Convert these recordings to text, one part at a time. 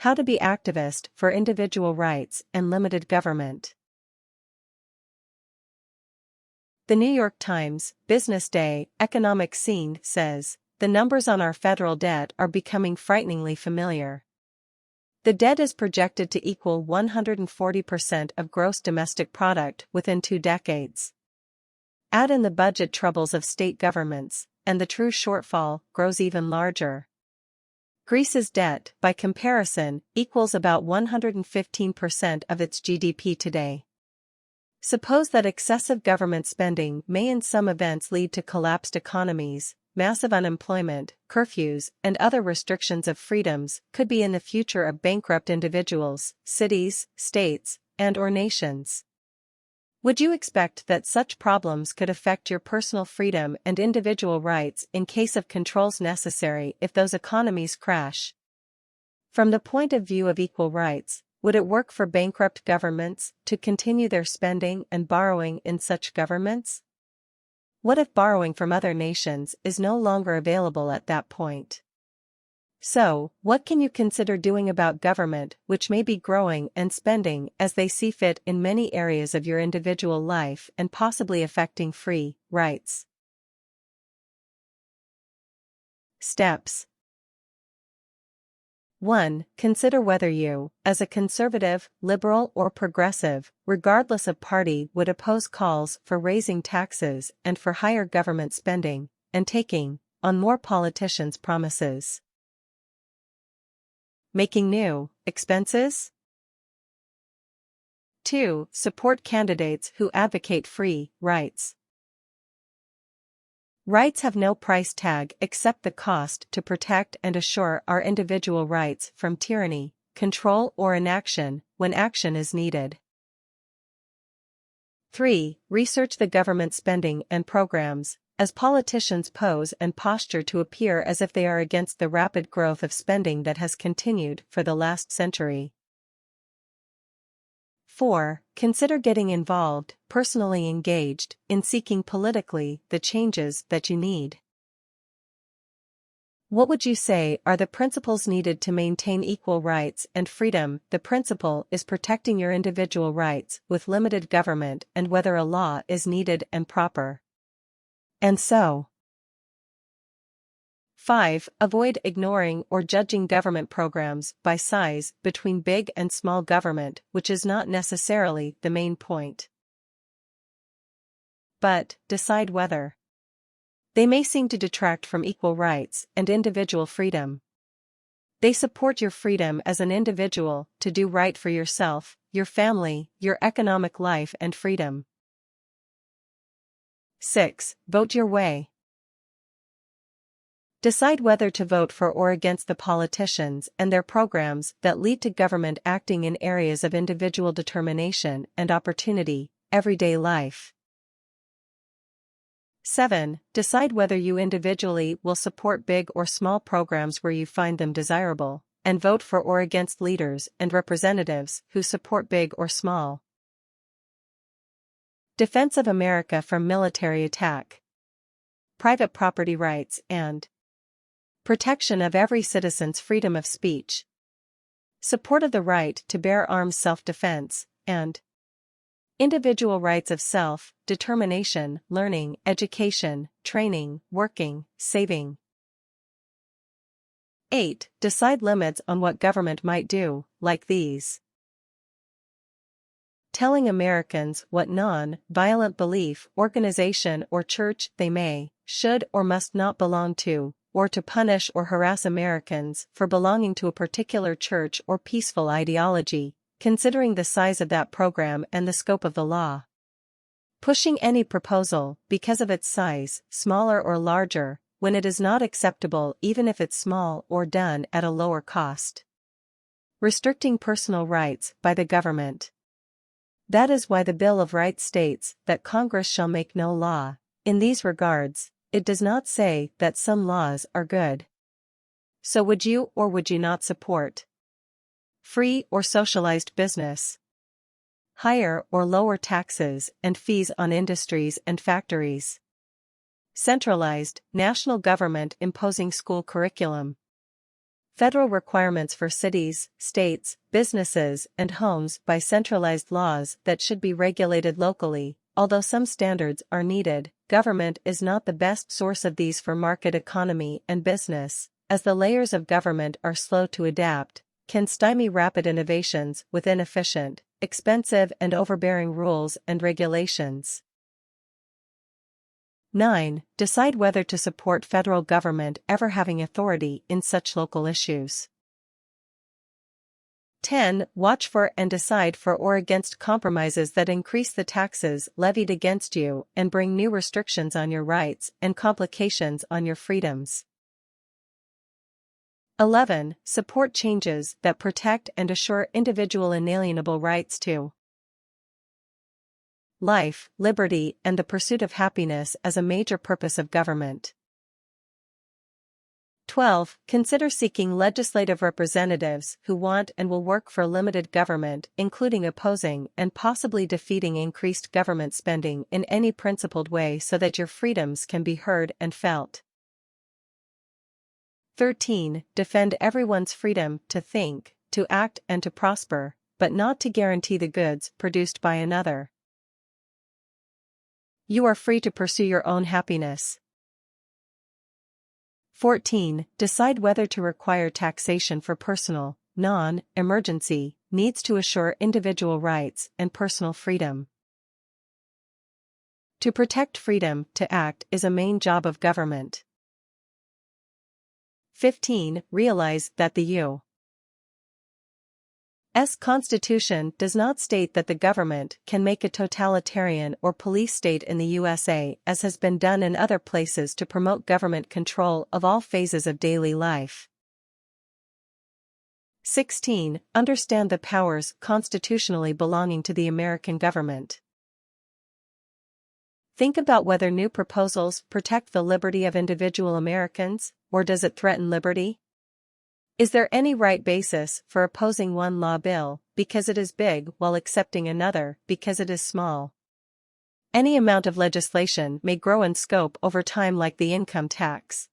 How to be activist for individual rights and limited government. The New York Times, Business Day, Economic Scene says, the numbers on our federal debt are becoming frighteningly familiar. The debt is projected to equal 140% of gross domestic product within 2 decades. Add in the budget troubles of state governments, and the true shortfall grows even larger. Greece's debt, by comparison, equals about 115% of its GDP today. Suppose that excessive government spending may in some events lead to collapsed economies, massive unemployment, curfews, and other restrictions of freedoms could be in the future of bankrupt individuals, cities, states, and/or nations. Would you expect that such problems could affect your personal freedom and individual rights in case of controls necessary if those economies crash? From the point of view of equal rights, would it work for bankrupt governments to continue their spending and borrowing in such governments? What if borrowing from other nations is no longer available at that point? So, what can you consider doing about government which may be growing and spending as they see fit in many areas of your individual life and possibly affecting free rights? Steps. 1. Consider whether you, as a conservative, liberal or progressive, regardless of party, would oppose calls for raising taxes and for higher government spending, and taking on more politicians' promises. Making new expenses. 2. Support candidates who advocate free rights. Rights have no price tag except the cost to protect and assure our individual rights from tyranny, control or inaction when action is needed. 3. Research the government spending and programs, as politicians pose and posture to appear as if they are against the rapid growth of spending that has continued for the last century. 4. Consider getting involved, personally engaged, in seeking politically the changes that you need. What would you say are the principles needed to maintain equal rights and freedom? The principle is protecting your individual rights with limited government and whether a law is needed and proper. And so. 5. Avoid ignoring or judging government programs by size between big and small government, which is not necessarily the main point. But, decide whether they may seem to detract from equal rights and individual freedom. They support your freedom as an individual to do right for yourself, your family, your economic life and freedom. 6. Vote your way. Decide whether to vote for or against the politicians and their programs that lead to government acting in areas of individual determination and opportunity, everyday life. 7. Decide whether you individually will support big or small programs where you find them desirable, and vote for or against leaders and representatives who support big or small. Defense of America from military attack. Private property rights and protection of every citizen's freedom of speech. Support of the right to bear arms, self-defense, and individual rights of self-determination, learning, education, training, working, saving. 8. Decide limits on what government might do, like these. Telling Americans what non-violent belief, organization or church they may, should or must not belong to, or to punish or harass Americans for belonging to a particular church or peaceful ideology, considering the size of that program and the scope of the law. Pushing any proposal, because of its size, smaller or larger, when it is not acceptable even if it's small or done at a lower cost. Restricting personal rights by the government. That is why the Bill of Rights states that Congress shall make no law. In these regards, it does not say that some laws are good. So would you or would you not support free or socialized business? Higher or lower taxes and fees on industries and factories? Centralized, national government imposing school curriculum? Federal requirements for cities, states, businesses, and homes by centralized laws that should be regulated locally. Although some standards are needed, government is not the best source of these for market economy and business, as the layers of government are slow to adapt, can stymie rapid innovations with inefficient, expensive and overbearing rules and regulations. 9. Decide whether to support federal government ever having authority in such local issues. 10. Watch for and decide for or against compromises that increase the taxes levied against you and bring new restrictions on your rights and complications on your freedoms. 11. Support changes that protect and assure individual inalienable rights to life, liberty, and the pursuit of happiness as a major purpose of government. 12. Consider seeking legislative representatives who want and will work for limited government, including opposing and possibly defeating increased government spending in any principled way so that your freedoms can be heard and felt. 13. Defend everyone's freedom to think, to act, and to prosper, but not to guarantee the goods produced by another. You are free to pursue your own happiness. 14. Decide whether to require taxation for personal, non-emergency needs to assure individual rights and personal freedom. To protect freedom to act is a main job of government. 15. Realize that the U.S. Constitution does not state that the government can make a totalitarian or police state in the USA as has been done in other places to promote government control of all phases of daily life. 16. Understand the powers constitutionally belonging to the American government. Think about whether new proposals protect the liberty of individual Americans, or does it threaten liberty? Is there any right basis for opposing one law bill because it is big while accepting another because it is small? Any amount of legislation may grow in scope over time like the income tax.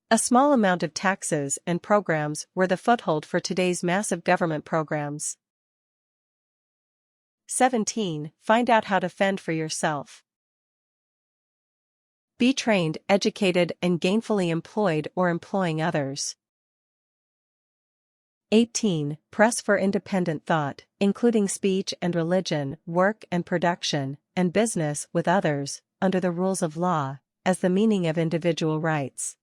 A small amount of taxes and programs were the foothold for today's massive government programs. 17. Find out how to fend for yourself. Be trained, educated, and gainfully employed or employing others. 18. Press for independent thought, including speech and religion, work and production, and business with others, under the rules of law, as the meaning of individual rights.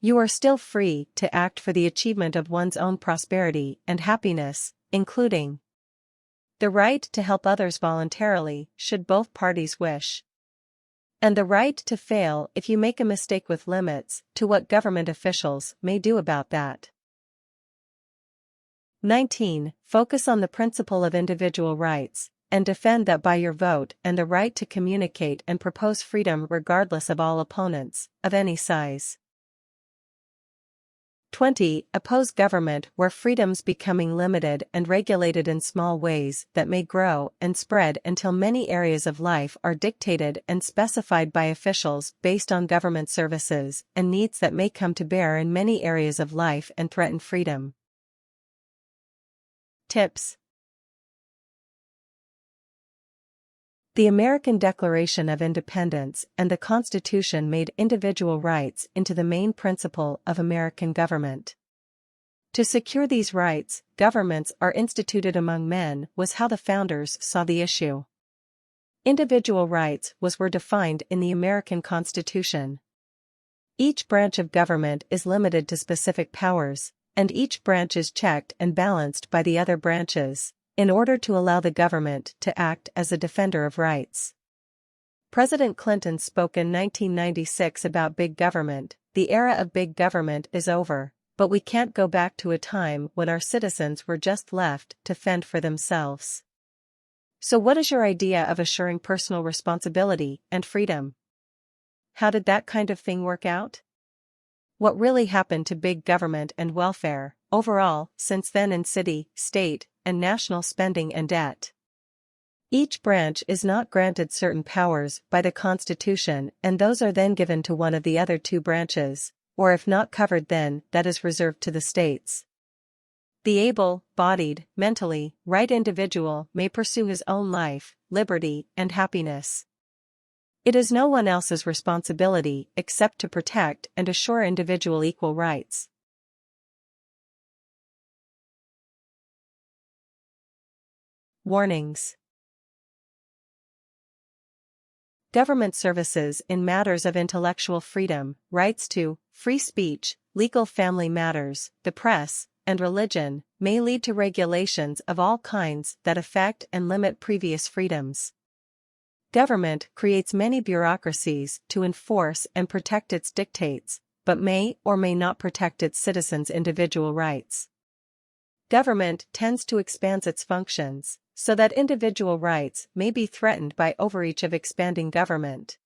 You are still free to act for the achievement of one's own prosperity and happiness, including the right to help others voluntarily, should both parties wish, and the right to fail if you make a mistake with limits to what government officials may do about that. 19. Focus on the principle of individual rights, and defend that by your vote and the right to communicate and propose freedom regardless of all opponents, of any size. 20. Oppose government where freedoms becoming limited and regulated in small ways that may grow and spread until many areas of life are dictated and specified by officials based on government services and needs that may come to bear in many areas of life and threaten freedom. Tips. The American Declaration of Independence and the Constitution made individual rights into the main principle of American government. To secure these rights, governments are instituted among men was how the founders saw the issue. Individual rights were defined in the American Constitution. Each branch of government is limited to specific powers, and each branch is checked and balanced by the other branches, in order to allow the government to act as a defender of rights. President Clinton spoke in 1996 about big government. The era of big government is over, but we can't go back to a time when our citizens were just left to fend for themselves. So what is your idea of assuring personal responsibility and freedom? How did that kind of thing work out? What really happened to big government and welfare, overall, since then in city, state, and national spending and debt? Each branch is not granted certain powers by the Constitution, and those are then given to one of the other two branches, or if not covered then that is reserved to the states. The able-bodied, mentally right individual may pursue his own life, liberty, and happiness. It is no one else's responsibility except to protect and assure individual equal rights. Warnings. Government services in matters of intellectual freedom, rights to free speech, legal family matters, the press, and religion, may lead to regulations of all kinds that affect and limit previous freedoms. Government creates many bureaucracies to enforce and protect its dictates, but may or may not protect its citizens' individual rights. Government tends to expand its functions, so that individual rights may be threatened by overreach of expanding government.